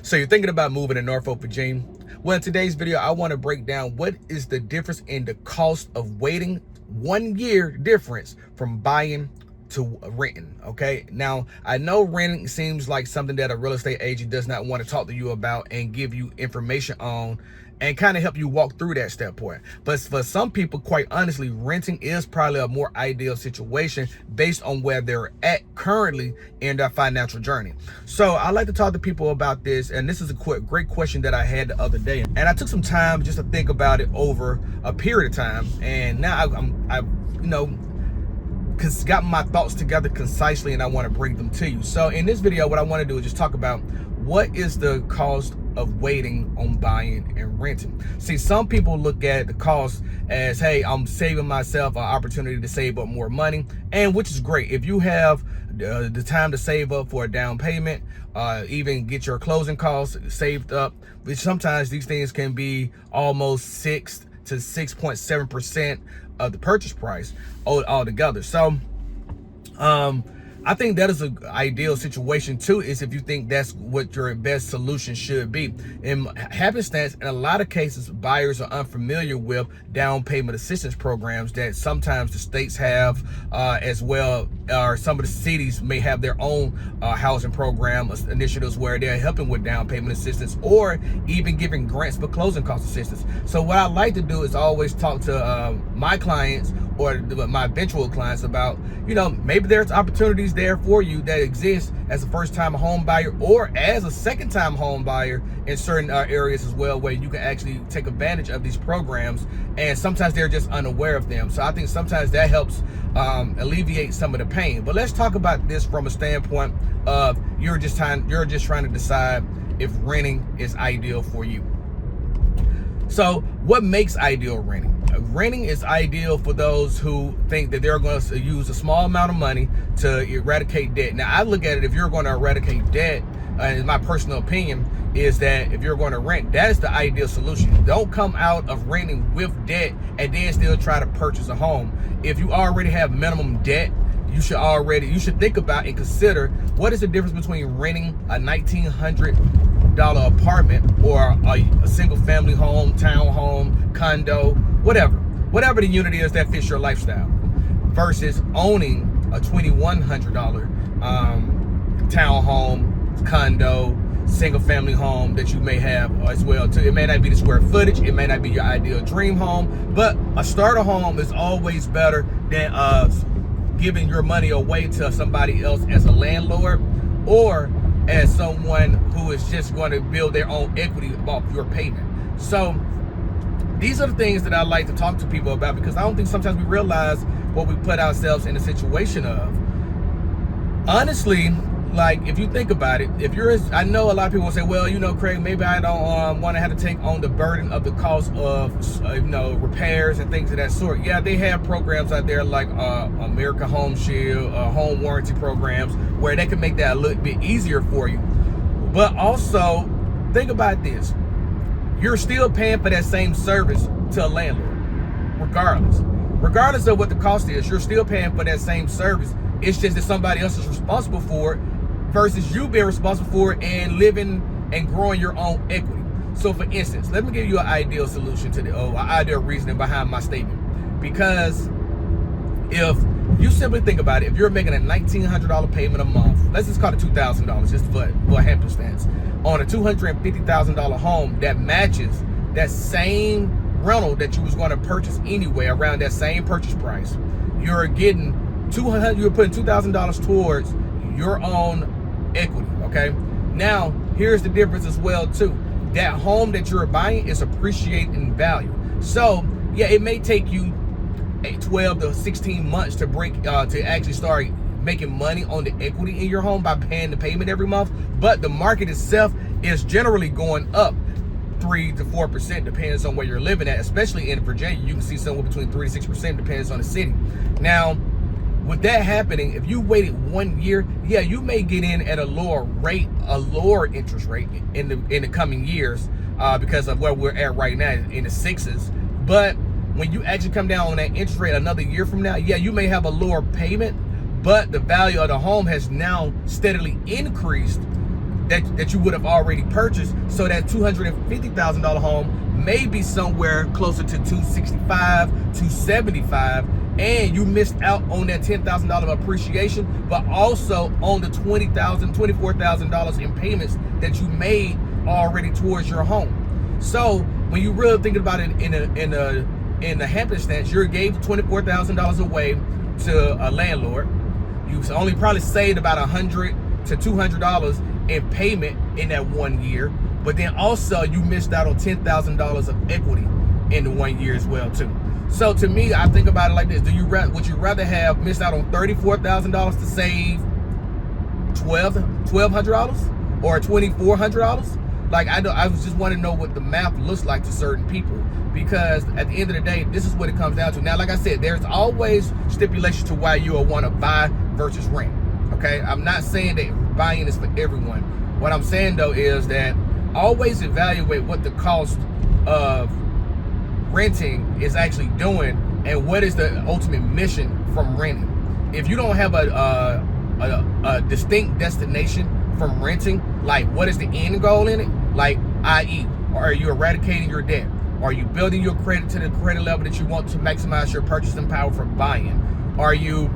So you're thinking about moving to Norfolk, Virginia? Well, in today's video, I want to break down what is the difference in the cost of waiting 1 year difference from buying to renting. Okay, now I know renting seems like something that a real estate agent does not want to talk to you about and give you information on and kind of help you walk through that step point. But for some people, quite honestly, renting is probably a more ideal situation based on where they're at currently in their financial journey. So I like to talk to people about this, and this is a great question that I had the other day, and I took some time just to think about it over a period of time, and now I've got my thoughts together concisely, and I want to bring them to you. So in this video, what I want to do is just talk about what is the cost of waiting on buying and renting. See, some people look at the cost as, hey, I'm saving myself an opportunity to save up more money, and which is great. If you have the time to save up for a down payment, even get your closing costs saved up, which sometimes these things can be almost 6 to 6.7% of the purchase price altogether. So I think that is an ideal situation too, is if you think that's what your best solution should be. In happenstance, in a lot of cases, buyers are unfamiliar with down payment assistance programs that sometimes the states have, as well, or some of the cities may have their own housing program initiatives where they're helping with down payment assistance or even giving grants for closing cost assistance. So what I like to do is always talk to my clients or my eventual clients about, maybe there's opportunities there for you that exist as a first-time home buyer or as a second-time home buyer in certain areas as well, where you can actually take advantage of these programs, and sometimes they're just unaware of them. So I think sometimes that helps alleviate some of the pain. But let's talk about this from a standpoint of you're just trying to decide if renting is ideal for you. So what makes ideal renting? Renting is ideal for those who think that they're going to use a small amount of money to eradicate debt. Now, I look at it, if you're going to eradicate debt, in my personal opinion, is that if you're going to rent, that is the ideal solution. Don't come out of renting with debt and then still try to purchase a home. If you already have minimum debt, you should think about and consider what is the difference between renting a $1,900 apartment or a single family home, townhome, condo, whatever the unit is that fits your lifestyle, versus owning a $2,100 townhome, condo, single family home that you may have as well too. It may not be the square footage, it may not be your ideal dream home, but a starter home is always better than giving your money away to somebody else as a landlord or as someone who is just going to build their own equity off your payment. So these are the things that I like to talk to people about, because I don't think sometimes we realize what we put ourselves in a situation of. Honestly, like, if you think about it, I know a lot of people will say, well, Craig, maybe I don't want to have to take on the burden of the cost of, repairs and things of that sort. Yeah, they have programs out there like American Home Shield, home warranty programs, where they can make that a little bit easier for you. But also, think about this. You're still paying for that same service to a landlord, regardless of what the cost is. You're still paying for that same service. It's just that somebody else is responsible for it versus you being responsible for it and living and growing your own equity. So for instance, let me give you an ideal solution to ideal reasoning behind my statement. Because if you simply think about it, if you're making a $1,900 payment a month, let's just call it $2,000 just for happenstance, on a $250,000 home that matches that same rental that you was going to purchase anyway around that same purchase price, you're putting $2,000 towards your own equity. Okay, now here's the difference as well too. That home that you're buying is appreciating in value. So yeah, it may take you 12 to 16 months to actually start making money on the equity in your home by paying the payment every month, but the market itself is generally going up 3 to 4%, depends on where you're living at. Especially in Virginia, you can see somewhere between 3 to 6%, depends on the city. Now, with that happening, if you waited 1 year, yeah, you may get in at a lower interest rate in the coming years, because of where we're at right now in the 6s. But when you actually come down on that interest rate another year from now, yeah, you may have a lower payment, but the value of the home has now steadily increased that you would have already purchased. So that $250,000 home may be somewhere closer to $265,000, $275,000, and you missed out on that $10,000 appreciation, but also on the $20,000, $24,000 in payments that you made already towards your home. So when you really thinking about it in the happenstance, you gave $24,000 away to a landlord. You only probably saved about $100 to $200 in payment in that 1 year, but then also you missed out on $10,000 of equity in the 1 year as well too. So to me, I think about it like this: would you rather have missed out on $34,000 to save $1,200 or $2,400? Like, I just want to know what the math looks like to certain people, because at the end of the day, this is what it comes down to. Now, like I said, there's always stipulations to why you will want to buy versus rent. Okay, I'm not saying that buying is for everyone. What I'm saying though is that always evaluate what the cost of renting is actually doing and what is the ultimate mission from renting. If you don't have a distinct destination from renting, like what is the end goal in it, like i.e., are you eradicating your debt? Are you building your credit to the credit level that you want to maximize your purchasing power for buying? Are you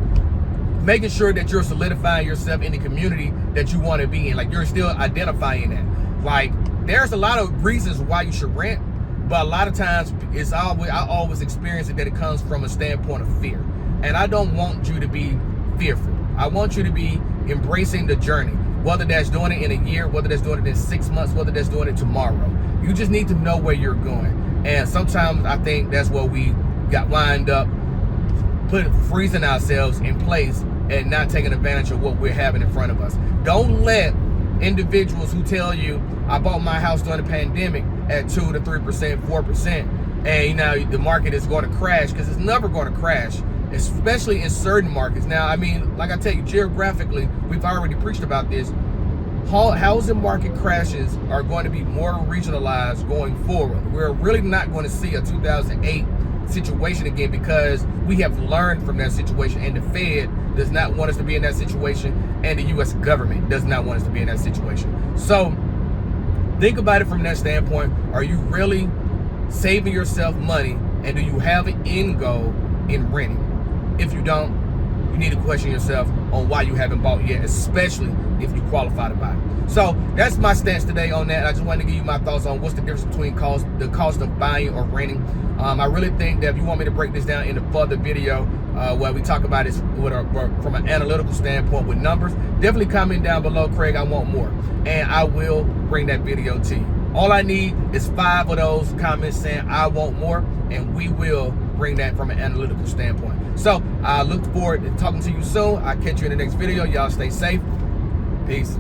making sure that you're solidifying yourself in the community that you want to be in? Like, you're still identifying that. Like, there's a lot of reasons why you should rent, but a lot of times I always experience it that it comes from a standpoint of fear. And I don't want you to be fearful. I want you to be embracing the journey, whether that's doing it in a year, whether that's doing it in 6 months, whether that's doing it tomorrow. You just need to know where you're going. And sometimes I think that's what we got wind up freezing ourselves in place and not taking advantage of what we're having in front of us. Don't let individuals who tell you, I bought my house during the pandemic at 2 to 3%, 4%, and the market is going to crash, because it's never going to crash, especially in certain markets. Now, I mean, like I tell you, geographically, we've already preached about this. Housing market crashes are going to be more regionalized going forward. We're really not going to see a 2008 situation again, because we have learned from that situation, and the Fed does not want us to be in that situation, and the U.S. government does not want us to be in that situation. So think about it from that standpoint. Are you really saving yourself money, and do you have an end goal in renting? If you don't, you need to question yourself on why you haven't bought yet, especially if you qualify to buy. So that's my stance today on that. I just wanted to give you my thoughts on what's the difference between the cost of buying or renting. I really think that if you want me to break this down in a further video where we talk about it from an analytical standpoint with numbers, definitely comment down below, Craig, I want more. And I will bring that video to you. All I need is 5 of those comments saying I want more, and we will bring that from an analytical standpoint. So I look forward to talking to you soon. I'll catch you in the next video. Y'all stay safe. Peace.